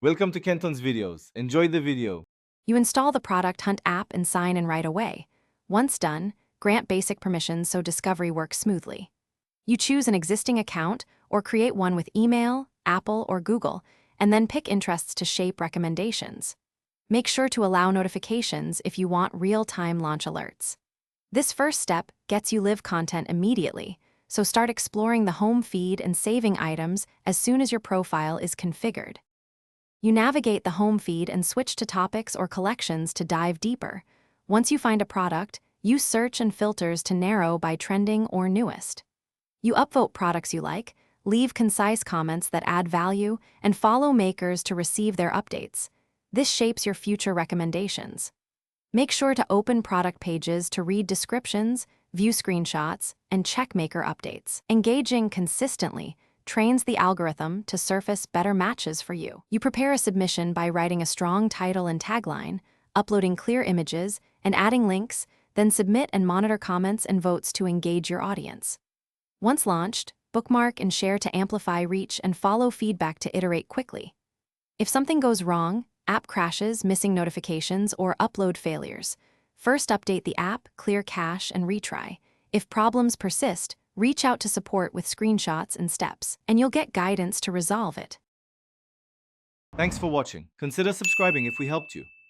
Welcome to Kenton's videos. Enjoy the video. You install the Product Hunt app and sign in right away. Once done, grant basic permissions so discovery works smoothly. You choose an existing account or create one with email, Apple, or Google, and then pick interests to shape recommendations. Make sure to allow notifications if you want real-time launch alerts. This first step gets you live content immediately, so start exploring the home feed and saving items as soon as your profile is configured. You navigate the home feed and switch to topics or collections to dive deeper. Once you find a product, use search and filters to narrow by trending or newest. You upvote products you like, leave concise comments that add value, and follow makers to receive their updates. This shapes your future recommendations. Make sure to open product pages to read descriptions, view screenshots, and check maker updates. Engaging consistently trains the algorithm to surface better matches for you. You prepare a submission by writing a strong title and tagline, uploading clear images, and adding links, then submit and monitor comments and votes to engage your audience. Once launched, bookmark and share to amplify reach and follow feedback to iterate quickly. If something goes wrong, app crashes, missing notifications, or upload failures, first update the app, clear cache, and retry. If problems persist, reach out to support with screenshots and steps, and you'll get guidance to resolve it. Thanks for watching. Consider subscribing if we helped you.